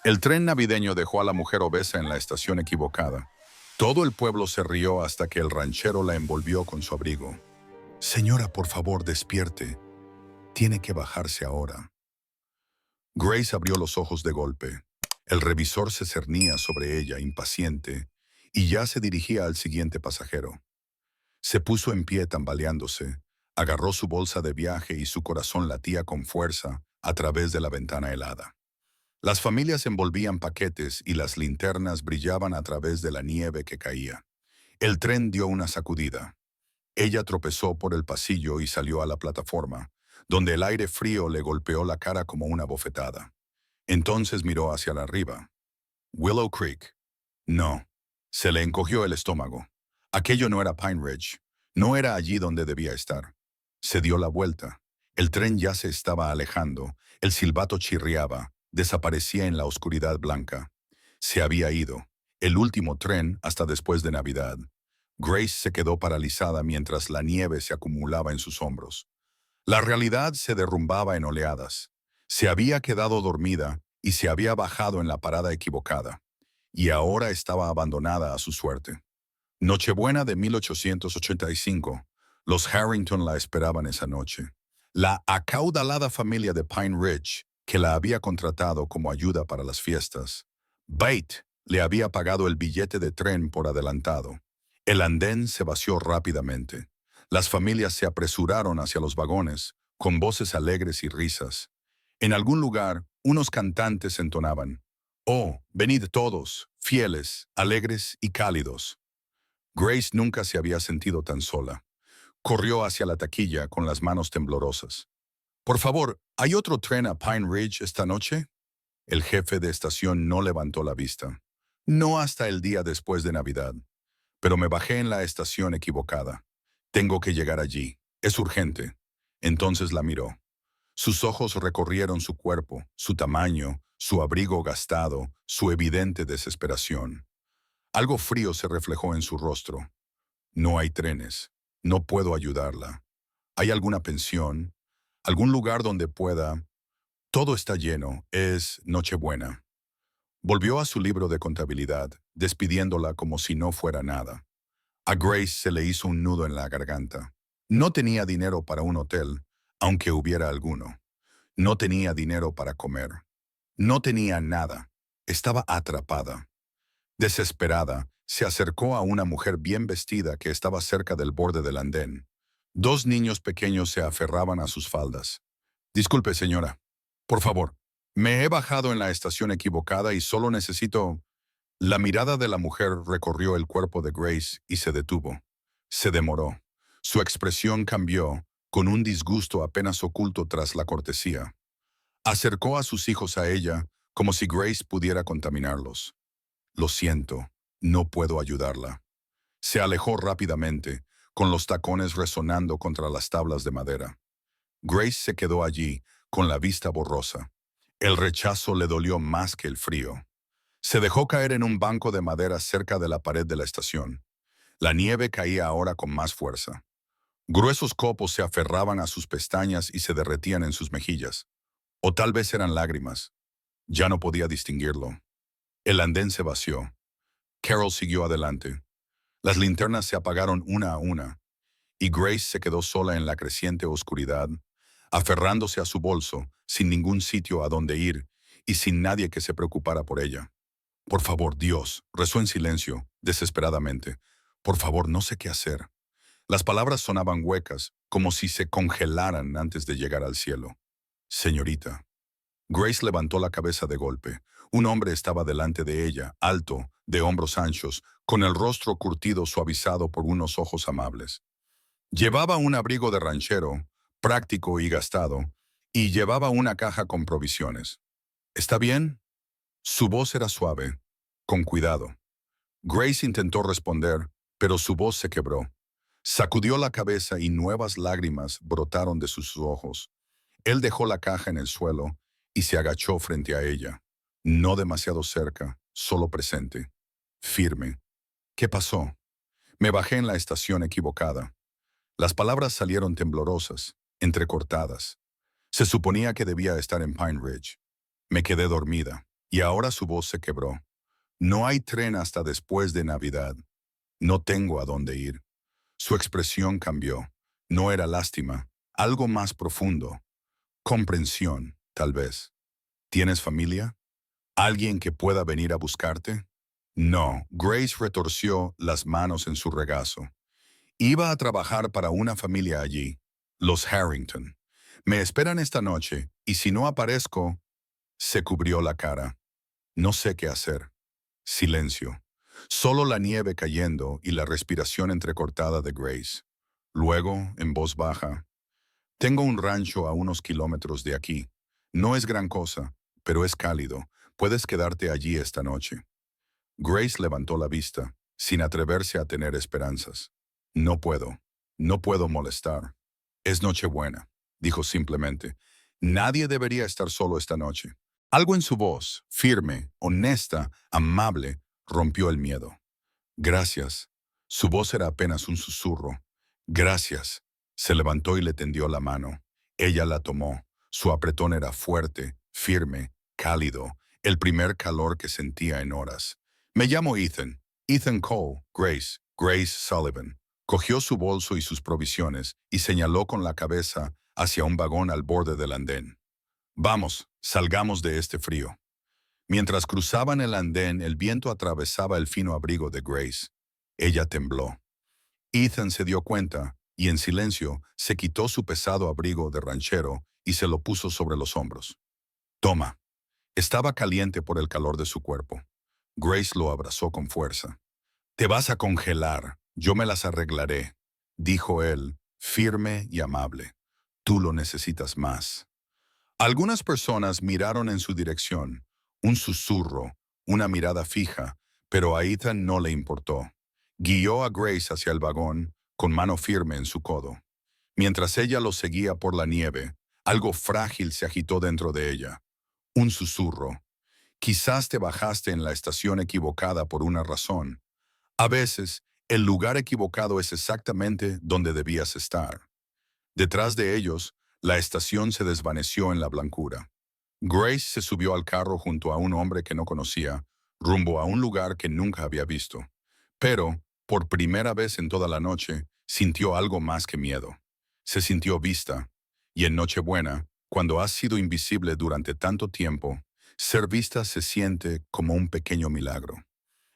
El tren navideño dejó a la mujer obesa en la estación equivocada. Todo el pueblo se rió hasta que el ranchero la envolvió con su abrigo. Señora, por favor, despierte. Tiene que bajarse ahora. Grace abrió los ojos de golpe. El revisor se cernía sobre ella, impaciente, y ya se dirigía al siguiente pasajero. Se puso en pie tambaleándose, agarró su bolsa de viaje y su corazón latía con fuerza a través de la ventana helada. Las familias envolvían paquetes y las linternas brillaban a través de la nieve que caía. El tren dio una sacudida. Ella tropezó por el pasillo y salió a la plataforma, donde el aire frío le golpeó la cara como una bofetada. Entonces miró hacia la arriba. Willow Creek. No. Se le encogió el estómago. Aquello no era Pine Ridge. No era allí donde debía estar. Se dio la vuelta. El tren ya se estaba alejando. El silbato chirriaba. Desaparecía en la oscuridad blanca. Se había ido. El último tren hasta después de Navidad. Grace se quedó paralizada mientras la nieve se acumulaba en sus hombros. La realidad se derrumbaba en oleadas. Se había quedado dormida y se había bajado en la parada equivocada. Y ahora estaba abandonada a su suerte. Nochebuena de 1885. Los Harrington la esperaban esa noche. La acaudalada familia de Pine Ridge, que la había contratado como ayuda para las fiestas. Bate le había pagado el billete de tren por adelantado. El andén se vació rápidamente. Las familias se apresuraron hacia los vagones, con voces alegres y risas. En algún lugar, unos cantantes entonaban: «Oh, venid todos, fieles, alegres y cálidos». Grace nunca se había sentido tan sola. Corrió hacia la taquilla con las manos temblorosas. «Por favor, ¿hay otro tren a Pine Ridge esta noche?» El jefe de estación no levantó la vista. «No hasta el día después de Navidad. Pero me bajé en la estación equivocada. Tengo que llegar allí. Es urgente». Entonces la miró. Sus ojos recorrieron su cuerpo, su tamaño, su abrigo gastado, su evidente desesperación. Algo frío se reflejó en su rostro. «No hay trenes. No puedo ayudarla. ¿Hay alguna pensión? ¿Algún lugar donde pueda...?» «Todo está lleno. Es Nochebuena». Volvió a su libro de contabilidad, despidiéndola como si no fuera nada. A Grace se le hizo un nudo en la garganta. No tenía dinero para un hotel, aunque hubiera alguno. No tenía dinero para comer. No tenía nada. Estaba atrapada. Desesperada, se acercó a una mujer bien vestida que estaba cerca del borde del andén. Dos niños pequeños se aferraban a sus faldas. «Disculpe, señora. Por favor, me he bajado en la estación equivocada y solo necesito...». La mirada de la mujer recorrió el cuerpo de Grace y se detuvo. Se demoró. Su expresión cambió, con un disgusto apenas oculto tras la cortesía. Acercó a sus hijos a ella, como si Grace pudiera contaminarlos. «Lo siento, no puedo ayudarla». Se alejó rápidamente, con los tacones resonando contra las tablas de madera. Grace se quedó allí, con la vista borrosa. El rechazo le dolió más que el frío. Se dejó caer en un banco de madera cerca de la pared de la estación. La nieve caía ahora con más fuerza. Gruesos copos se aferraban a sus pestañas y se derretían en sus mejillas. O tal vez eran lágrimas. Ya no podía distinguirlo. El andén se vació. Carol siguió adelante. Las linternas se apagaron una a una, y Grace se quedó sola en la creciente oscuridad, aferrándose a su bolso, sin ningún sitio a donde ir y sin nadie que se preocupara por ella. «Por favor, Dios», rezó en silencio, desesperadamente. «Por favor, no sé qué hacer». Las palabras sonaban huecas, como si se congelaran antes de llegar al cielo. «Señorita». Grace levantó la cabeza de golpe. Un hombre estaba delante de ella, alto, de hombros anchos, con el rostro curtido suavizado por unos ojos amables. Llevaba un abrigo de ranchero, práctico y gastado, y llevaba una caja con provisiones. «¿Está bien?». Su voz era suave, con cuidado. Grace intentó responder, pero su voz se quebró. Sacudió la cabeza y nuevas lágrimas brotaron de sus ojos. Él dejó la caja en el suelo y se agachó frente a ella. No demasiado cerca, solo presente. Firme. «¿Qué pasó?». «Me bajé en la estación equivocada». Las palabras salieron temblorosas, entrecortadas. Se suponía que debía estar en Pine Ridge. «Me quedé dormida». Y ahora su voz se quebró. No hay tren hasta después de Navidad. No tengo a dónde ir. Su expresión cambió. No era lástima, algo más profundo. Comprensión, tal vez. ¿Tienes familia? ¿Alguien que pueda venir a buscarte? No, Grace retorció las manos en su regazo. Iba a trabajar para una familia allí, los Harrington. Me esperan esta noche, y si no aparezco, se cubrió la cara. No sé qué hacer. Silencio. Solo la nieve cayendo y la respiración entrecortada de Grace. Luego, en voz baja, tengo un rancho a unos kilómetros de aquí. No es gran cosa, pero es cálido. Puedes quedarte allí esta noche. Grace levantó la vista, sin atreverse a tener esperanzas. No puedo. No puedo molestar. Es Nochebuena, dijo simplemente. Nadie debería estar solo esta noche. Algo en su voz, firme, honesta, amable, rompió el miedo. Gracias. Su voz era apenas un susurro. Gracias. Se levantó y le tendió la mano. Ella la tomó. Su apretón era fuerte, firme, cálido, el primer calor que sentía en horas. Me llamo Ethan. Ethan Cole, Grace Sullivan. Cogió su bolso y sus provisiones y señaló con la cabeza hacia un vagón al borde del andén. Vamos, salgamos de este frío. Mientras cruzaban el andén, el viento atravesaba el fino abrigo de Grace. Ella tembló. Ethan se dio cuenta y en silencio se quitó su pesado abrigo de ranchero y se lo puso sobre los hombros. Toma. Estaba caliente por el calor de su cuerpo. Grace lo abrazó con fuerza. Te vas a congelar. Yo me las arreglaré, dijo él, firme y amable. Tú lo necesitas más. Algunas personas miraron en su dirección, un susurro, una mirada fija, pero a Ethan no le importó. Guió a Grace hacia el vagón, con mano firme en su codo. Mientras ella lo seguía por la nieve, algo frágil se agitó dentro de ella. Un susurro. Quizás te bajaste en la estación equivocada por una razón. A veces, el lugar equivocado es exactamente donde debías estar. Detrás de ellos, la estación se desvaneció en la blancura. Grace se subió al carro junto a un hombre que no conocía, rumbo a un lugar que nunca había visto. Pero, por primera vez en toda la noche, sintió algo más que miedo. Se sintió vista. Y en Nochebuena, cuando has sido invisible durante tanto tiempo, ser vista se siente como un pequeño milagro.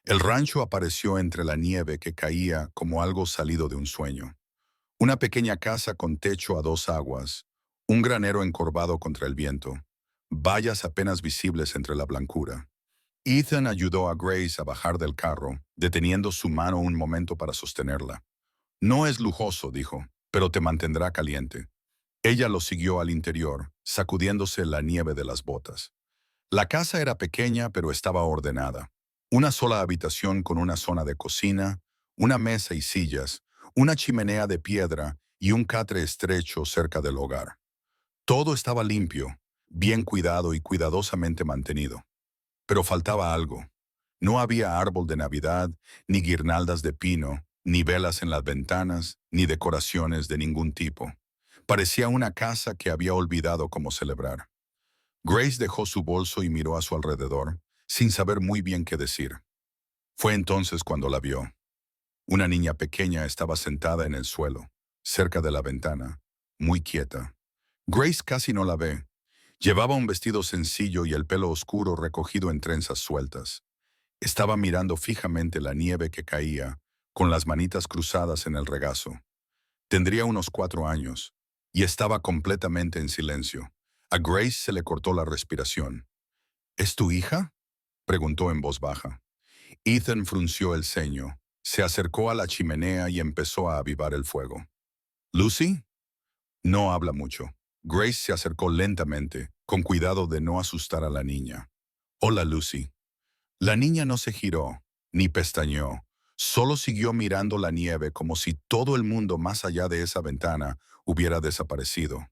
El rancho apareció entre la nieve que caía como algo salido de un sueño. Una pequeña casa con techo a dos aguas, un granero encorvado contra el viento, vallas apenas visibles entre la blancura. Ethan ayudó a Grace a bajar del carro, deteniendo su mano un momento para sostenerla. No es lujoso, dijo, pero te mantendrá caliente. Ella lo siguió al interior, sacudiéndose la nieve de las botas. La casa era pequeña, pero estaba ordenada. Una sola habitación con una zona de cocina, una mesa y sillas, una chimenea de piedra y un catre estrecho cerca del hogar. Todo estaba limpio, bien cuidado y cuidadosamente mantenido. Pero faltaba algo. No había árbol de Navidad, ni guirnaldas de pino, ni velas en las ventanas, ni decoraciones de ningún tipo. Parecía una casa que había olvidado cómo celebrar. Grace dejó su bolso y miró a su alrededor, sin saber muy bien qué decir. Fue entonces cuando la vio. Una niña pequeña estaba sentada en el suelo, cerca de la ventana, muy quieta. Grace casi no la ve. Llevaba un vestido sencillo y el pelo oscuro recogido en trenzas sueltas. Estaba mirando fijamente la nieve que caía, con las manitas cruzadas en el regazo. Tendría unos 4 años, y estaba completamente en silencio. A Grace se le cortó la respiración. ¿Es tu hija?, preguntó en voz baja. Ethan frunció el ceño, se acercó a la chimenea y empezó a avivar el fuego. ¿Lucy? No habla mucho. Grace se acercó lentamente, con cuidado de no asustar a la niña. Hola, Lucy. La niña no se giró, ni pestañeó. Solo siguió mirando la nieve como si todo el mundo más allá de esa ventana hubiera desaparecido.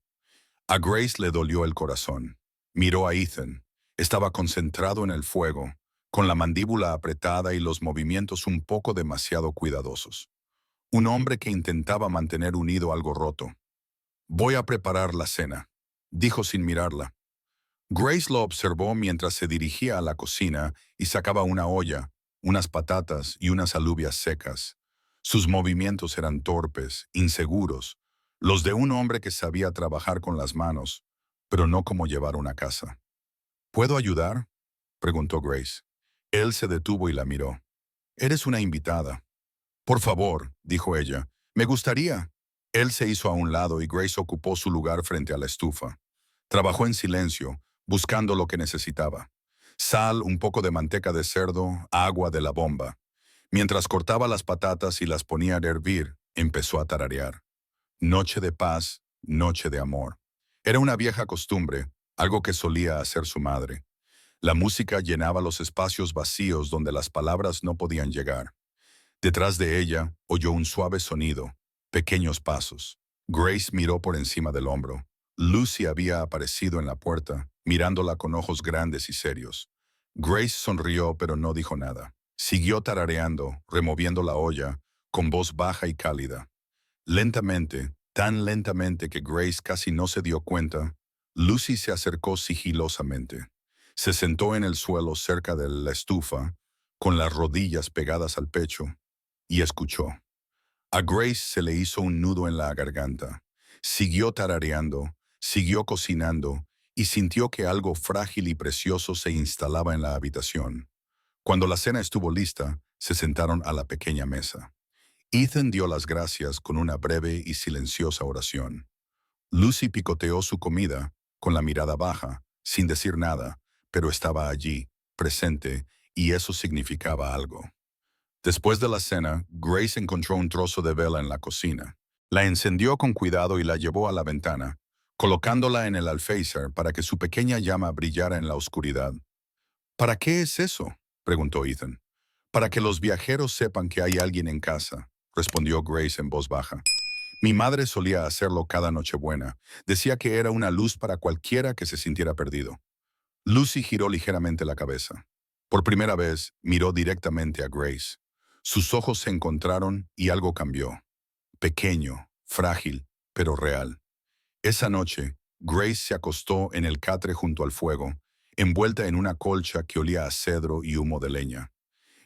A Grace le dolió el corazón. Miró a Ethan. Estaba concentrado en el fuego, con la mandíbula apretada y los movimientos un poco demasiado cuidadosos. Un hombre que intentaba mantener unido algo roto. Voy a preparar la cena, dijo sin mirarla. Grace lo observó mientras se dirigía a la cocina y sacaba una olla, unas patatas y unas alubias secas. Sus movimientos eran torpes, inseguros, los de un hombre que sabía trabajar con las manos, pero no cómo llevar una casa. ¿Puedo ayudar?, preguntó Grace. Él se detuvo y la miró. Eres una invitada. Por favor, dijo ella, me gustaría. Él se hizo a un lado y Grace ocupó su lugar frente a la estufa. Trabajó en silencio, buscando lo que necesitaba. Sal, un poco de manteca de cerdo, agua de la bomba. Mientras cortaba las patatas y las ponía a hervir, empezó a tararear. Noche de paz, noche de amor. Era una vieja costumbre, algo que solía hacer su madre. La música llenaba los espacios vacíos donde las palabras no podían llegar. Detrás de ella oyó un suave sonido, pequeños pasos. Grace miró por encima del hombro. Lucy había aparecido en la puerta, mirándola con ojos grandes y serios. Grace sonrió pero no dijo nada. Siguió tarareando, removiendo la olla, con voz baja y cálida. Lentamente, tan lentamente que Grace casi no se dio cuenta, Lucy se acercó sigilosamente. Se sentó en el suelo cerca de la estufa, con las rodillas pegadas al pecho, y escuchó. A Grace se le hizo un nudo en la garganta. Siguió tarareando, siguió cocinando, y sintió que algo frágil y precioso se instalaba en la habitación. Cuando la cena estuvo lista, se sentaron a la pequeña mesa. Ethan dio las gracias con una breve y silenciosa oración. Lucy picoteó su comida, con la mirada baja, sin decir nada, pero estaba allí, presente, y eso significaba algo. Después de la cena, Grace encontró un trozo de vela en la cocina. La encendió con cuidado y la llevó a la ventana, colocándola en el alféizar para que su pequeña llama brillara en la oscuridad. ¿Para qué es eso?, preguntó Ethan. Para que los viajeros sepan que hay alguien en casa, respondió Grace en voz baja. Mi madre solía hacerlo cada Nochebuena. Decía que era una luz para cualquiera que se sintiera perdido. Lucy giró ligeramente la cabeza. Por primera vez, miró directamente a Grace. Sus ojos se encontraron y algo cambió. Pequeño, frágil, pero real. Esa noche, Grace se acostó en el catre junto al fuego, envuelta en una colcha que olía a cedro y humo de leña.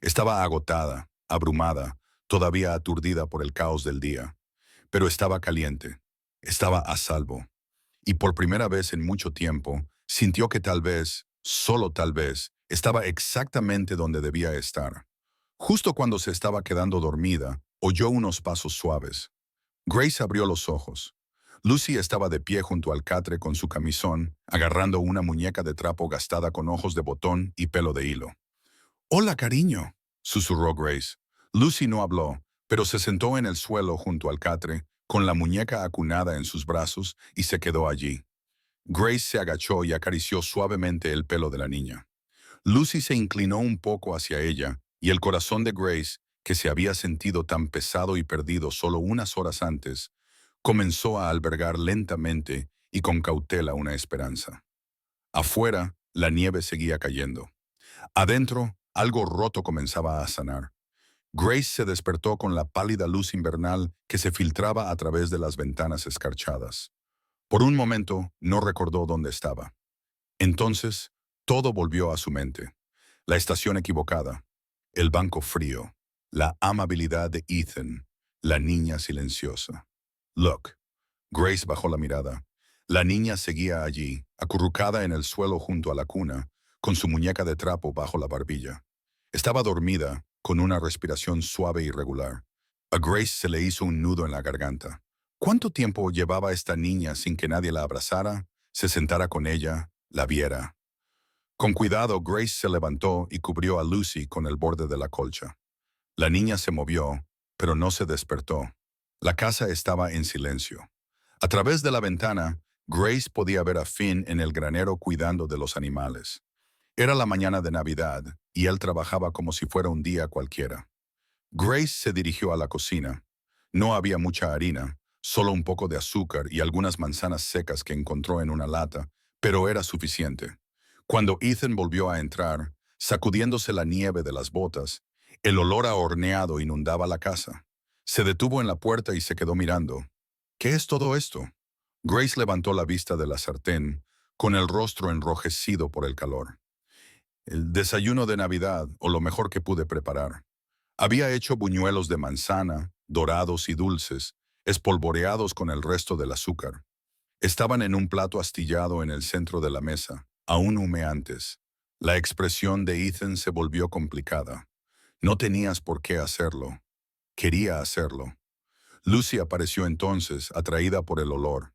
Estaba agotada, abrumada, todavía aturdida por el caos del día. Pero estaba caliente. Estaba a salvo. Y por primera vez en mucho tiempo, sintió que tal vez, solo tal vez, estaba exactamente donde debía estar. Justo cuando se estaba quedando dormida, oyó unos pasos suaves. Grace abrió los ojos. Lucy estaba de pie junto al catre con su camisón, agarrando una muñeca de trapo gastada con ojos de botón y pelo de hilo. «Hola, cariño», susurró Grace. Lucy no habló, pero se sentó en el suelo junto al catre, con la muñeca acunada en sus brazos, y se quedó allí. Grace se agachó y acarició suavemente el pelo de la niña. Lucy se inclinó un poco hacia ella, y el corazón de Grace, que se había sentido tan pesado y perdido solo unas horas antes, comenzó a albergar lentamente y con cautela una esperanza. Afuera, la nieve seguía cayendo. Adentro, algo roto comenzaba a sanar. Grace se despertó con la pálida luz invernal que se filtraba a través de las ventanas escarchadas. Por un momento, no recordó dónde estaba. Entonces, todo volvió a su mente. La estación equivocada, el banco frío, la amabilidad de Ethan, la niña silenciosa. Look. Grace bajó la mirada. La niña seguía allí, acurrucada en el suelo junto a la cuna, con su muñeca de trapo bajo la barbilla. Estaba dormida, con una respiración suave y regular. A Grace se le hizo un nudo en la garganta. ¿Cuánto tiempo llevaba esta niña sin que nadie la abrazara, se sentara con ella, la viera? Con cuidado, Grace se levantó y cubrió a Lucy con el borde de la colcha. La niña se movió, pero no se despertó. La casa estaba en silencio. A través de la ventana, Grace podía ver a Finn en el granero cuidando de los animales. Era la mañana de Navidad, y él trabajaba como si fuera un día cualquiera. Grace se dirigió a la cocina. No había mucha harina, solo un poco de azúcar y algunas manzanas secas que encontró en una lata, pero era suficiente. Cuando Ethan volvió a entrar, sacudiéndose la nieve de las botas, el olor a horneado inundaba la casa. Se detuvo en la puerta y se quedó mirando. ¿Qué es todo esto? Grace levantó la vista de la sartén, con el rostro enrojecido por el calor. El desayuno de Navidad, o lo mejor que pude preparar. Había hecho buñuelos de manzana, dorados y dulces, espolvoreados con el resto del azúcar. Estaban en un plato astillado en el centro de la mesa, aún humeantes. La expresión de Ethan se volvió complicada. No tenías por qué hacerlo. Quería hacerlo. Lucy apareció entonces, atraída por el olor.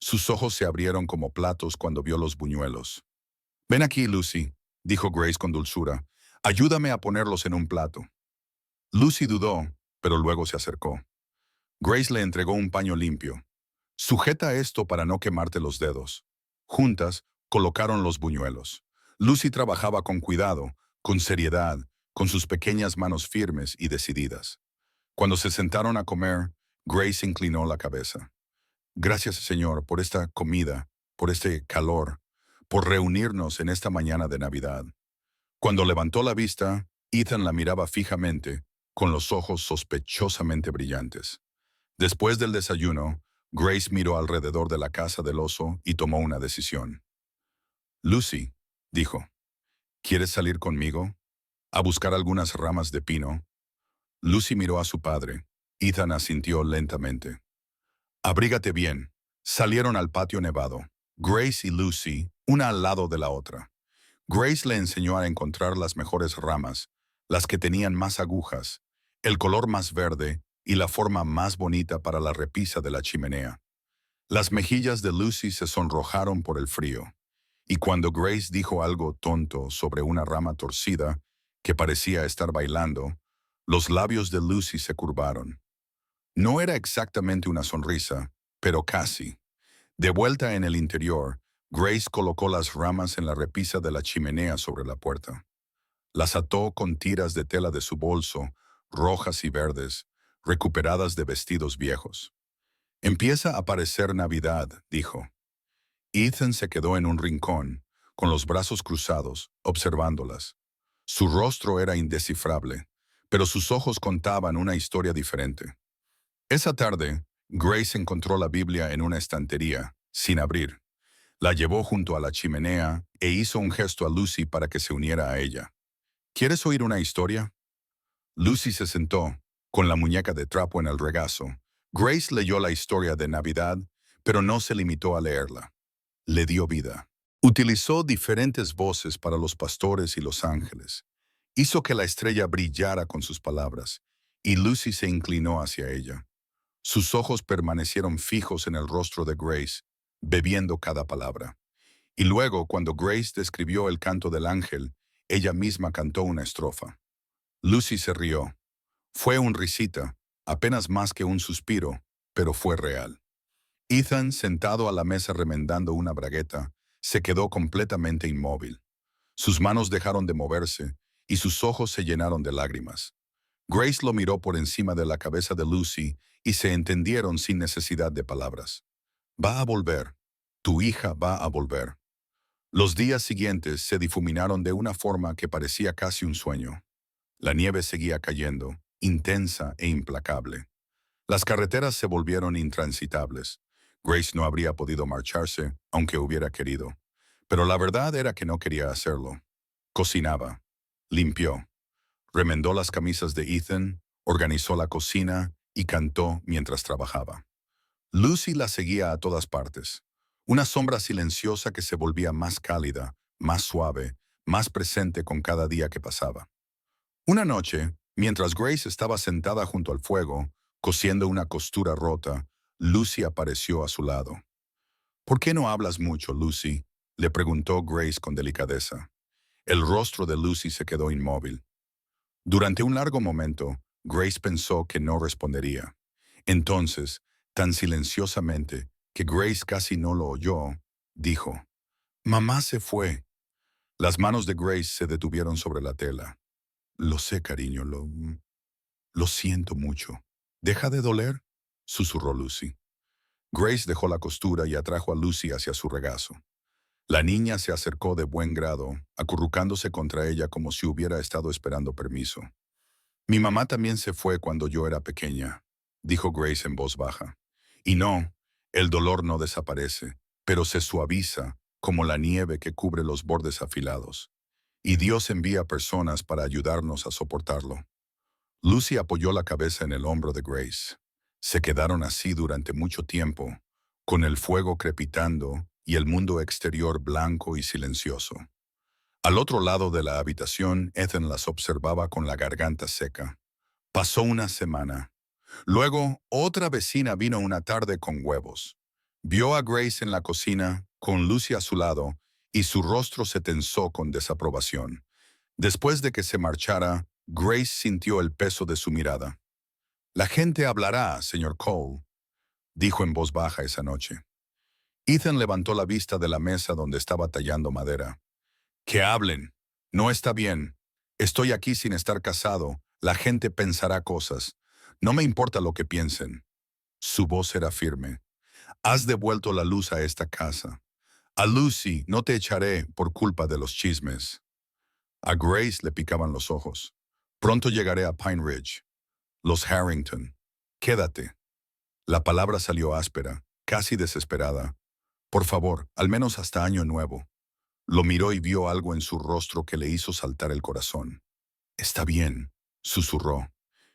Sus ojos se abrieron como platos cuando vio los buñuelos. «Ven aquí, Lucy», dijo Grace con dulzura. «Ayúdame a ponerlos en un plato». Lucy dudó, pero luego se acercó. Grace le entregó un paño limpio. «Sujeta esto para no quemarte los dedos». Juntas, colocaron los buñuelos. Lucy trabajaba con cuidado, con seriedad, con sus pequeñas manos firmes y decididas. Cuando se sentaron a comer, Grace inclinó la cabeza. «Gracias, Señor, por esta comida, por este calor, por reunirnos en esta mañana de Navidad». Cuando levantó la vista, Ethan la miraba fijamente, con los ojos sospechosamente brillantes. Después del desayuno, Grace miró alrededor de la casa del oso y tomó una decisión. «Lucy», dijo, «¿quieres salir conmigo? A buscar algunas ramas de pino». Lucy miró a su padre. Ethan asintió lentamente. «Abrígate bien». Salieron al patio nevado. Grace y Lucy, una al lado de la otra. Grace le enseñó a encontrar las mejores ramas, las que tenían más agujas, el color más verde y la forma más bonita para la repisa de la chimenea. Las mejillas de Lucy se sonrojaron por el frío, y cuando Grace dijo algo tonto sobre una rama torcida que parecía estar bailando, los labios de Lucy se curvaron. No era exactamente una sonrisa, pero casi. De vuelta en el interior, Grace colocó las ramas en la repisa de la chimenea sobre la puerta. Las ató con tiras de tela de su bolso, rojas y verdes, recuperadas de vestidos viejos. «Empieza a parecer Navidad», dijo. Ethan se quedó en un rincón, con los brazos cruzados, observándolas. Su rostro era indescifrable, pero sus ojos contaban una historia diferente. Esa tarde, Grace encontró la Biblia en una estantería, sin abrir. La llevó junto a la chimenea e hizo un gesto a Lucy para que se uniera a ella. «¿Quieres oír una historia?» Lucy se sentó, con la muñeca de trapo en el regazo. Grace leyó la historia de Navidad, pero no se limitó a leerla. Le dio vida. Utilizó diferentes voces para los pastores y los ángeles. Hizo que la estrella brillara con sus palabras, y Lucy se inclinó hacia ella. Sus ojos permanecieron fijos en el rostro de Grace, bebiendo cada palabra. Y luego, cuando Grace describió el canto del ángel, ella misma cantó una estrofa. Lucy se rió. Fue un risita, apenas más que un suspiro, pero fue real. Ethan, sentado a la mesa remendando una bragueta, se quedó completamente inmóvil. Sus manos dejaron de moverse y sus ojos se llenaron de lágrimas. Grace lo miró por encima de la cabeza de Lucy y se entendieron sin necesidad de palabras. «Va a volver. Tu hija va a volver». Los días siguientes se difuminaron de una forma que parecía casi un sueño. La nieve seguía cayendo, intensa e implacable. Las carreteras se volvieron intransitables. Grace no habría podido marcharse, aunque hubiera querido. Pero la verdad era que no quería hacerlo. Cocinaba. Limpió. Remendó las camisas de Ethan, organizó la cocina y cantó mientras trabajaba. Lucy la seguía a todas partes. Una sombra silenciosa que se volvía más cálida, más suave, más presente con cada día que pasaba. Una noche, mientras Grace estaba sentada junto al fuego, cosiendo una costura rota, Lucy apareció a su lado. «¿Por qué no hablas mucho, Lucy?», le preguntó Grace con delicadeza. El rostro de Lucy se quedó inmóvil. Durante un largo momento, Grace pensó que no respondería. Entonces, tan silenciosamente que Grace casi no lo oyó, dijo, «Mamá se fue». Las manos de Grace se detuvieron sobre la tela. «Lo sé, cariño, lo siento mucho». «¿Deja de doler?», susurró Lucy. Grace dejó la costura y atrajo a Lucy hacia su regazo. La niña se acercó de buen grado, acurrucándose contra ella como si hubiera estado esperando permiso. «Mi mamá también se fue cuando yo era pequeña», dijo Grace en voz baja. «Y no, el dolor no desaparece, pero se suaviza, como la nieve que cubre los bordes afilados, y Dios envía personas para ayudarnos a soportarlo. Lucy apoyó la cabeza en el hombro de Grace. Se quedaron así durante mucho tiempo, con el fuego crepitando y el mundo exterior blanco y silencioso. Al otro lado de la habitación, Ethan las observaba con la garganta seca. Pasó una semana. Luego, otra vecina vino una tarde con huevos. Vio a Grace en la cocina, con Lucy a su lado, y su rostro se tensó con desaprobación. Después de que se marchara, Grace sintió el peso de su mirada. «La gente hablará, señor Cole», dijo en voz baja esa noche. Ethan levantó la vista de la mesa donde estaba tallando madera. «Que hablen. No está bien. Estoy aquí sin estar casado. La gente pensará cosas. No me importa lo que piensen». Su voz era firme. «Has devuelto la luz a esta casa. A Lucy no te echaré por culpa de los chismes». A Grace le picaban los ojos. «Pronto llegaré a Pine Ridge. Los Harrington. Quédate». La palabra salió áspera, casi desesperada. «Por favor, al menos hasta Año Nuevo». Lo miró y vio algo en su rostro que le hizo saltar el corazón. «Está bien», susurró.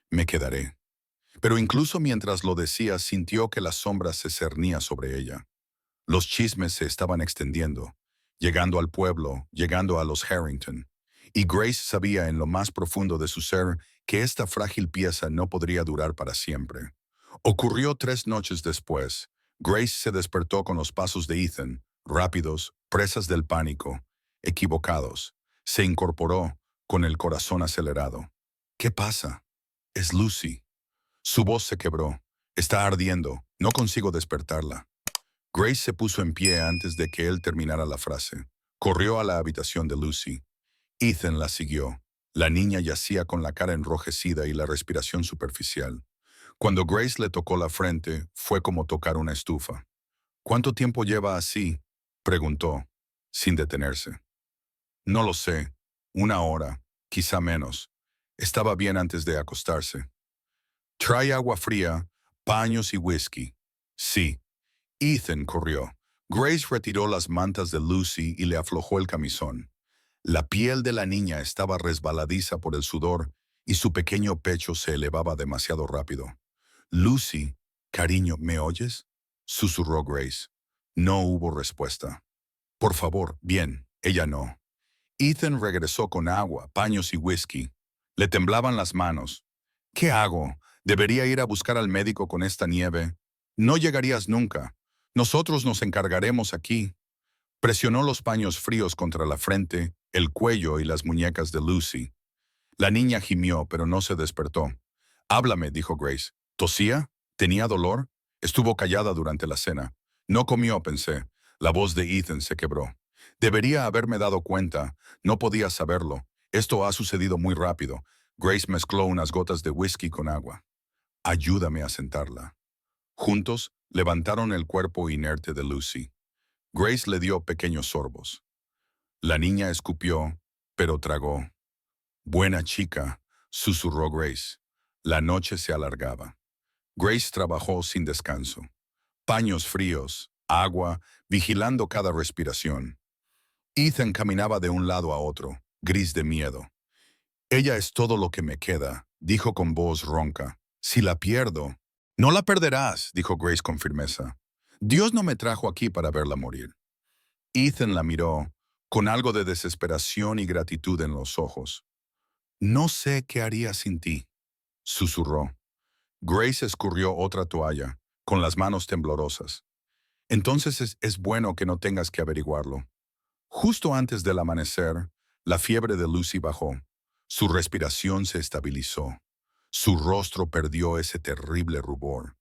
«Me quedaré». Pero incluso mientras lo decía, sintió que la sombra se cernía sobre ella. Los chismes se estaban extendiendo, llegando al pueblo, llegando a los Harrington. Y Grace sabía en lo más profundo de su ser que esta frágil pieza no podría durar para siempre. Ocurrió 3 noches después. Grace se despertó con los pasos de Ethan, rápidos, presas del pánico, equivocados. Se incorporó, con el corazón acelerado. «¿Qué pasa?» «Es Lucy». Su voz se quebró. «Está ardiendo. No consigo despertarla». Grace se puso en pie antes de que él terminara la frase. Corrió a la habitación de Lucy. Ethan la siguió. La niña yacía con la cara enrojecida y la respiración superficial. Cuando Grace le tocó la frente, fue como tocar una estufa. «¿Cuánto tiempo lleva así?», preguntó, sin detenerse. «No lo sé. 1 hora, quizá menos. Estaba bien antes de acostarse». «Trae agua fría, paños y whisky». «Sí». Ethan corrió. Grace retiró las mantas de Lucy y le aflojó el camisón. La piel de la niña estaba resbaladiza por el sudor y su pequeño pecho se elevaba demasiado rápido. «Lucy, cariño, ¿me oyes?», susurró Grace. No hubo respuesta. «Por favor, bien». Ella no. Ethan regresó con agua, paños y whisky. Le temblaban las manos. «¿Qué hago? ¿Debería ir a buscar al médico con esta nieve?» «No llegarías nunca. Nosotros nos encargaremos aquí». Presionó los paños fríos contra la frente, el cuello y las muñecas de Lucy. La niña gimió, pero no se despertó. «Háblame», dijo Grace. «¿Tosía? ¿Tenía dolor?» Estuvo callada durante la cena. «No comió», pensé. La voz de Ethan se quebró. «Debería haberme dado cuenta. No podía saberlo. Esto ha sucedido muy rápido». Grace mezcló unas gotas de whisky con agua. «Ayúdame a sentarla». Juntos, levantaron el cuerpo inerte de Lucy. Grace le dio pequeños sorbos. La niña escupió, pero tragó. «Buena chica», susurró Grace. La noche se alargaba. Grace trabajó sin descanso. Paños fríos, agua, vigilando cada respiración. Ethan caminaba de un lado a otro, gris de miedo. «Ella es todo lo que me queda», dijo con voz ronca. «Si la pierdo». «No la perderás», dijo Grace con firmeza. «Dios no me trajo aquí para verla morir». Ethan la miró, con algo de desesperación y gratitud en los ojos. «No sé qué haría sin ti», susurró. Grace escurrió otra toalla, con las manos temblorosas. «Entonces es bueno que no tengas que averiguarlo». Justo antes del amanecer, la fiebre de Lucy bajó. Su respiración se estabilizó. Su rostro perdió ese terrible rubor.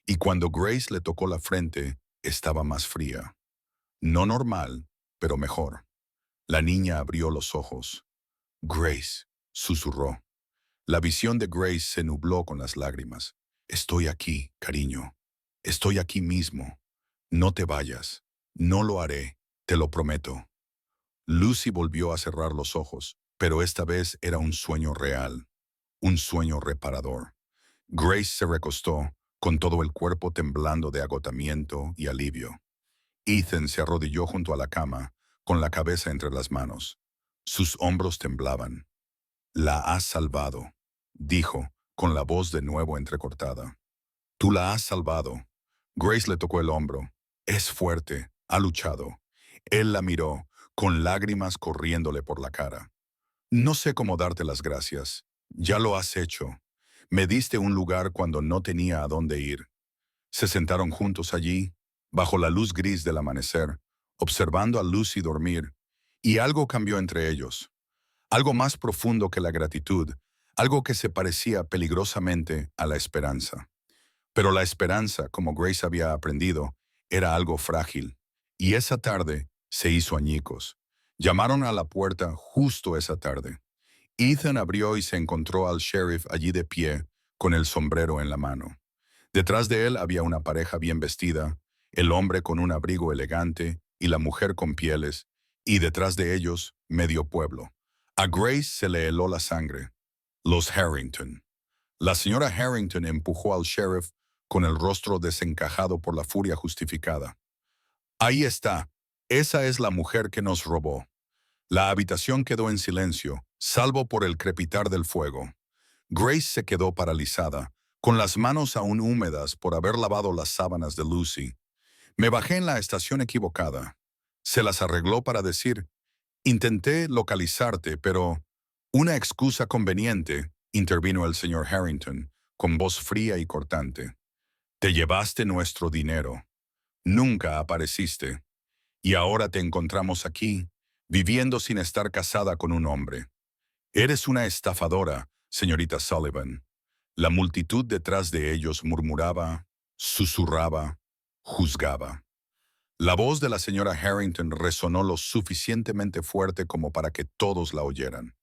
Y cuando Grace le tocó la frente, estaba más fría. No normal, pero mejor. La niña abrió los ojos. «Grace», susurró. La visión de Grace se nubló con las lágrimas. «Estoy aquí, cariño. Estoy aquí mismo. No te vayas. No lo haré, te lo prometo». Lucy volvió a cerrar los ojos, pero esta vez era un sueño real, un sueño reparador. Grace se recostó, con todo el cuerpo temblando de agotamiento y alivio. Ethan se arrodilló junto a la cama, con la cabeza entre las manos. Sus hombros temblaban. «La has salvado», dijo, con la voz de nuevo entrecortada. «Tú la has salvado». Grace le tocó el hombro. «Es fuerte, ha luchado». Él la miró, con lágrimas corriéndole por la cara. «No sé cómo darte las gracias. Ya lo has hecho. Me diste un lugar cuando no tenía a dónde ir». Se sentaron juntos allí, bajo la luz gris del amanecer, observando a Lucy dormir, y algo cambió entre ellos. Algo más profundo que la gratitud, algo que se parecía peligrosamente a la esperanza. Pero la esperanza, como Grace había aprendido, era algo frágil, y esa tarde se hizo añicos. Llamaron a la puerta justo esa tarde. Ethan abrió y se encontró al sheriff allí de pie, con el sombrero en la mano. Detrás de él había una pareja bien vestida, el hombre con un abrigo elegante y la mujer con pieles, y detrás de ellos, medio pueblo. A Grace se le heló la sangre. Los Harrington. La señora Harrington empujó al sheriff con el rostro desencajado por la furia justificada. «Ahí está. Esa es la mujer que nos robó». La habitación quedó en silencio, salvo por el crepitar del fuego. Grace se quedó paralizada, con las manos aún húmedas por haber lavado las sábanas de Lucy. «Me bajé en la estación equivocada». Se las arregló para decir: «Intenté localizarte, pero...». «Una excusa conveniente», intervino el señor Harrington, con voz fría y cortante. «Te llevaste nuestro dinero. Nunca apareciste. Y ahora te encontramos aquí, viviendo sin estar casada con un hombre. Eres una estafadora, señorita Sullivan». La multitud detrás de ellos murmuraba, susurraba, juzgaba. La voz de la señora Harrington resonó lo suficientemente fuerte como para que todos la oyeran.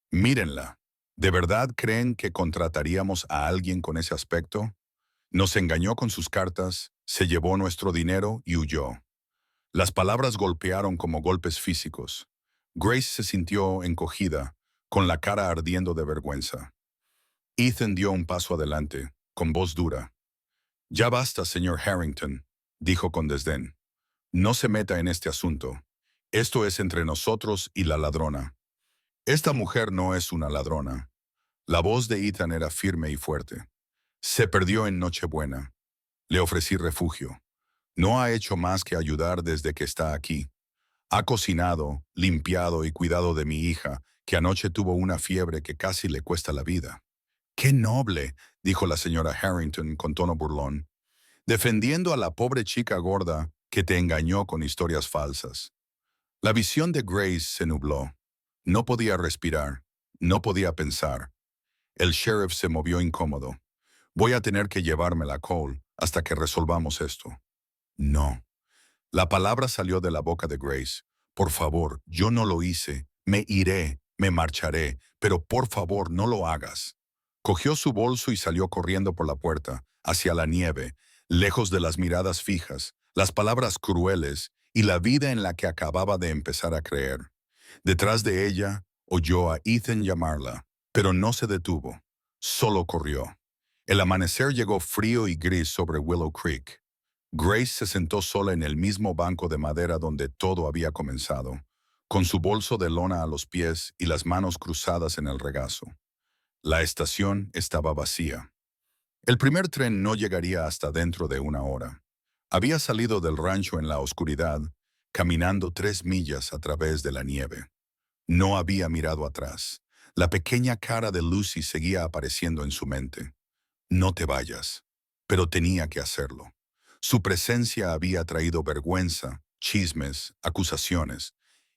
«Mírenla. ¿De verdad creen que contrataríamos a alguien con ese aspecto? Nos engañó con sus cartas, se llevó nuestro dinero y huyó». Las palabras golpearon como golpes físicos. Grace se sintió encogida, con la cara ardiendo de vergüenza. Ethan dio un paso adelante, con voz dura. «Ya basta, señor Harrington», dijo con desdén. «No se meta en este asunto. Esto es entre nosotros y la ladrona». «Esta mujer no es una ladrona». La voz de Ethan era firme y fuerte. «Se perdió en Nochebuena. Le ofrecí refugio. No ha hecho más que ayudar desde que está aquí. Ha cocinado, limpiado y cuidado de mi hija, que anoche tuvo una fiebre que casi le cuesta la vida». «¡Qué noble!», dijo la señora Harrington con tono burlón, «defendiendo a la pobre chica gorda que te engañó con historias falsas». La visión de Grace se nubló. No podía respirar, no podía pensar. El sheriff se movió incómodo. «Voy a tener que llevármela a Cole hasta que resolvamos esto». «No». La palabra salió de la boca de Grace. «Por favor, yo no lo hice. Me iré, me marcharé, pero por favor no lo hagas». Cogió su bolso y salió corriendo por la puerta, hacia la nieve, lejos de las miradas fijas, las palabras crueles y la vida en la que acababa de empezar a creer. Detrás de ella, oyó a Ethan llamarla, pero no se detuvo. Solo corrió. El amanecer llegó frío y gris sobre Willow Creek. Grace se sentó sola en el mismo banco de madera donde todo había comenzado, con su bolso de lona a los pies y las manos cruzadas en el regazo. La estación estaba vacía. El primer tren no llegaría hasta dentro de una hora. Había salido del rancho en la oscuridad, caminando 3 millas a través de la nieve. No había mirado atrás. La pequeña cara de Lucy seguía apareciendo en su mente. «No te vayas». Pero tenía que hacerlo. Su presencia había traído vergüenza, chismes, acusaciones.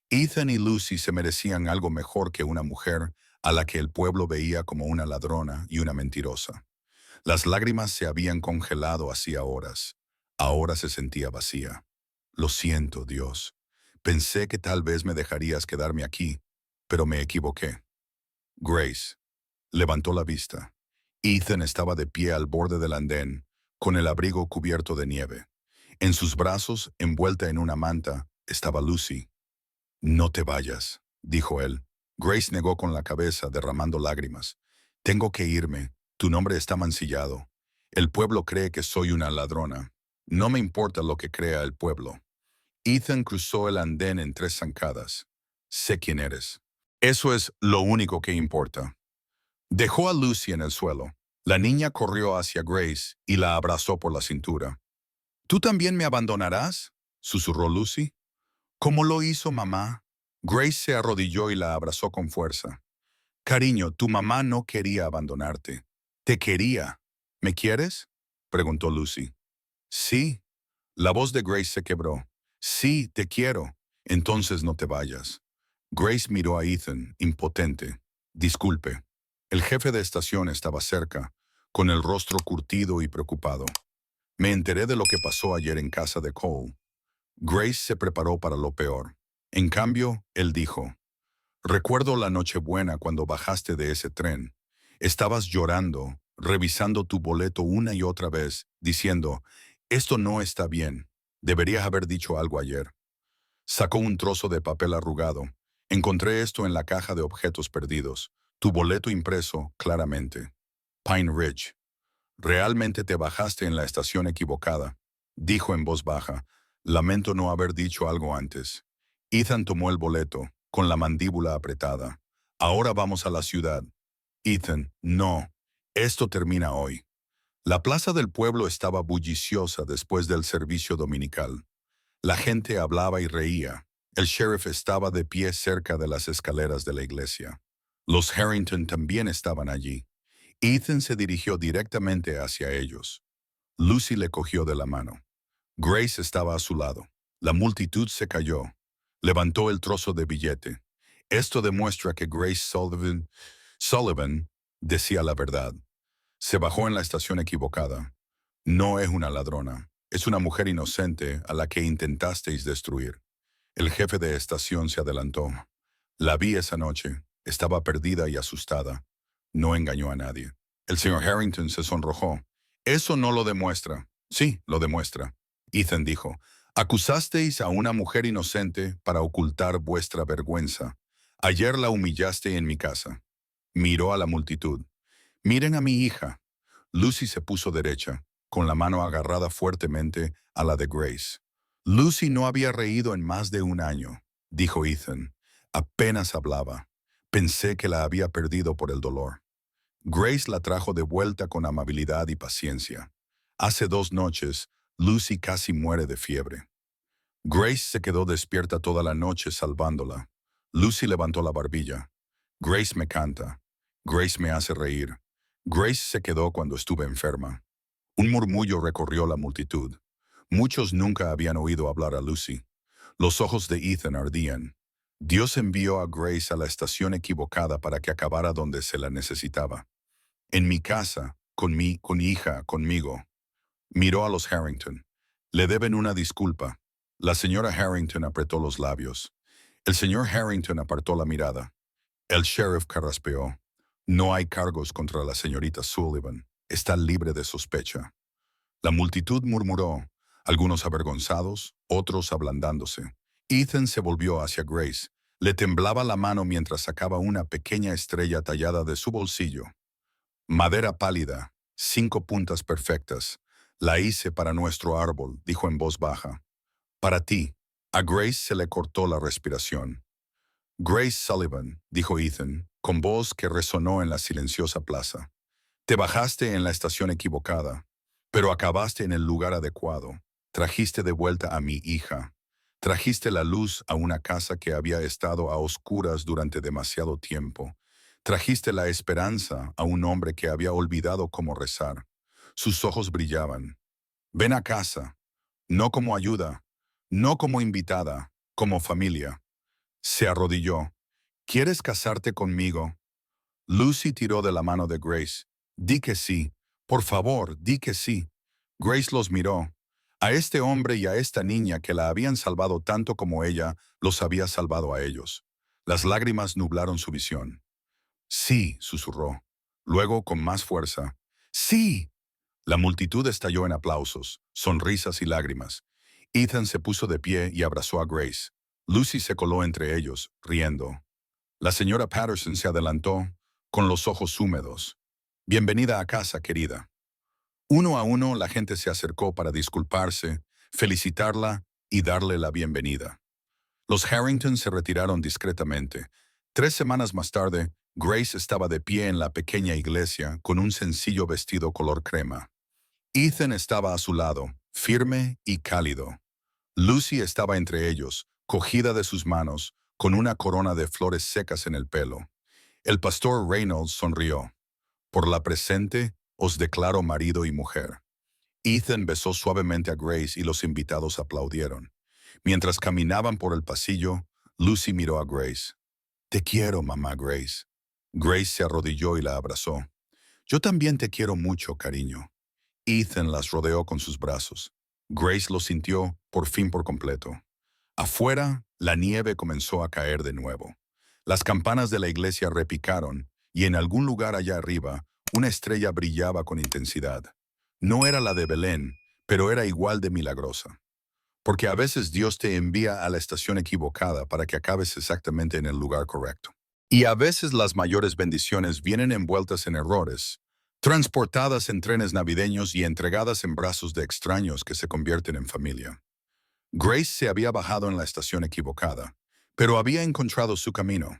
Ethan y Lucy se merecían algo mejor que una mujer a la que el pueblo veía como una ladrona y una mentirosa. Las lágrimas se habían congelado hacía horas. Ahora se sentía vacía. «Lo siento, Dios. Pensé que tal vez me dejarías quedarme aquí, pero me equivoqué». Grace levantó la vista. Ethan estaba de pie al borde del andén, con el abrigo cubierto de nieve. En sus brazos, envuelta en una manta, estaba Lucy. «No te vayas», dijo él. Grace negó con la cabeza, derramando lágrimas. «Tengo que irme. Tu nombre está mancillado. El pueblo cree que soy una ladrona. No me importa lo que crea el pueblo. Ethan cruzó el andén en 3 zancadas. Sé quién eres. Eso es lo único que importa. Dejó a Lucy en el suelo. La niña corrió hacia Grace y la abrazó por la cintura. ¿Tú también me abandonarás?, susurró Lucy. ¿Cómo lo hizo mamá? Grace se arrodilló y la abrazó con fuerza. Cariño, tu mamá no quería abandonarte. Te quería. ¿Me quieres?, preguntó Lucy. Sí. La voz de Grace se quebró. Sí, te quiero. Entonces no te vayas. Grace miró a Ethan, impotente. Disculpe. El jefe de estación estaba cerca, con el rostro curtido y preocupado. Me enteré de lo que pasó ayer en casa de Cole. Grace se preparó para lo peor. En cambio, él dijo, recuerdo la Nochebuena cuando bajaste de ese tren. Estabas llorando, revisando tu boleto una y otra vez, diciendo, esto no está bien. Deberías haber dicho algo ayer. Sacó un trozo de papel arrugado. Encontré esto en la caja de objetos perdidos. Tu boleto impreso, claramente. Pine Ridge. Realmente te bajaste en la estación equivocada, dijo en voz baja. Lamento no haber dicho algo antes. Ethan tomó el boleto, con la mandíbula apretada. Ahora vamos a la ciudad. Ethan, no. Esto termina hoy. La plaza del pueblo estaba bulliciosa después del servicio dominical. La gente hablaba y reía. El sheriff estaba de pie cerca de las escaleras de la iglesia. Los Harrington también estaban allí. Ethan se dirigió directamente hacia ellos. Lucy le cogió de la mano. Grace estaba a su lado. La multitud se cayó. Levantó el trozo de billete. Esto demuestra que Grace Sullivan decía la verdad. Se bajó en la estación equivocada. No es una ladrona. Es una mujer inocente a la que intentasteis destruir. El jefe de estación se adelantó. La vi esa noche. Estaba perdida y asustada. No engañó a nadie. El señor Harrington se sonrojó. Eso no lo demuestra. Sí, lo demuestra. Ethan dijo, acusasteis a una mujer inocente para ocultar vuestra vergüenza. Ayer la humillaste en mi casa. Miró a la multitud. Miren a mi hija. Lucy se puso derecha, con la mano agarrada fuertemente a la de Grace. Lucy no había reído en más de un año, dijo Ethan. Apenas hablaba. Pensé que la había perdido por el dolor. Grace la trajo de vuelta con amabilidad y paciencia. Hace 2 noches, Lucy casi muere de fiebre. Grace se quedó despierta toda la noche salvándola. Lucy levantó la barbilla. Grace me canta. Grace me hace reír. Grace se quedó cuando estuve enferma. Un murmullo recorrió la multitud. Muchos nunca habían oído hablar a Lucy. Los ojos de Ethan ardían. Dios envió a Grace a la estación equivocada para que acabara donde se la necesitaba. En mi casa, con hija, conmigo. Miró a los Harrington. Le deben una disculpa. La señora Harrington apretó los labios. El señor Harrington apartó la mirada. El sheriff carraspeó. No hay cargos contra la señorita Sullivan. Está libre de sospecha. La multitud murmuró, algunos avergonzados, otros ablandándose. Ethan se volvió hacia Grace. Le temblaba la mano mientras sacaba una pequeña estrella tallada de su bolsillo. Madera pálida, 5 puntas perfectas. La hice para nuestro árbol, dijo en voz baja. Para ti. A Grace se le cortó la respiración. Grace Sullivan, dijo Ethan, con voz que resonó en la silenciosa plaza. Te bajaste en la estación equivocada, pero acabaste en el lugar adecuado. Trajiste de vuelta a mi hija. Trajiste la luz a una casa que había estado a oscuras durante demasiado tiempo. Trajiste la esperanza a un hombre que había olvidado cómo rezar. Sus ojos brillaban. Ven a casa, no como ayuda, no como invitada, como familia. Se arrodilló. ¿Quieres casarte conmigo? Lucy tiró de la mano de Grace. Di que sí. Por favor, di que sí. Grace los miró. A este hombre y a esta niña que la habían salvado tanto como ella los había salvado a ellos. Las lágrimas nublaron su visión. Sí, susurró. Luego, con más fuerza. ¡Sí! La multitud estalló en aplausos, sonrisas y lágrimas. Ethan se puso de pie y abrazó a Grace. Lucy se coló entre ellos, riendo. La señora Patterson se adelantó, con los ojos húmedos. Bienvenida a casa, querida. Uno a uno la gente se acercó para disculparse, felicitarla y darle la bienvenida. Los Harrington se retiraron discretamente. 3 semanas más tarde, Grace estaba de pie en la pequeña iglesia con un sencillo vestido color crema. Ethan estaba a su lado, firme y cálido. Lucy estaba entre ellos, cogida de sus manos, con una corona de flores secas en el pelo. El pastor Reynolds sonrió. Por la presente, os declaro marido y mujer. Ethan besó suavemente a Grace y los invitados aplaudieron. Mientras caminaban por el pasillo, Lucy miró a Grace. Te quiero, mamá Grace. Grace se arrodilló y la abrazó. Yo también te quiero mucho, cariño. Ethan las rodeó con sus brazos. Grace lo sintió, por fin por completo. Afuera, la nieve comenzó a caer de nuevo. Las campanas de la iglesia repicaron, y en algún lugar allá arriba, una estrella brillaba con intensidad. No era la de Belén, pero era igual de milagrosa. Porque a veces Dios te envía a la estación equivocada para que acabes exactamente en el lugar correcto. Y a veces las mayores bendiciones vienen envueltas en errores, transportadas en trenes navideños y entregadas en brazos de extraños que se convierten en familia. Grace se había bajado en la estación equivocada, pero había encontrado su camino.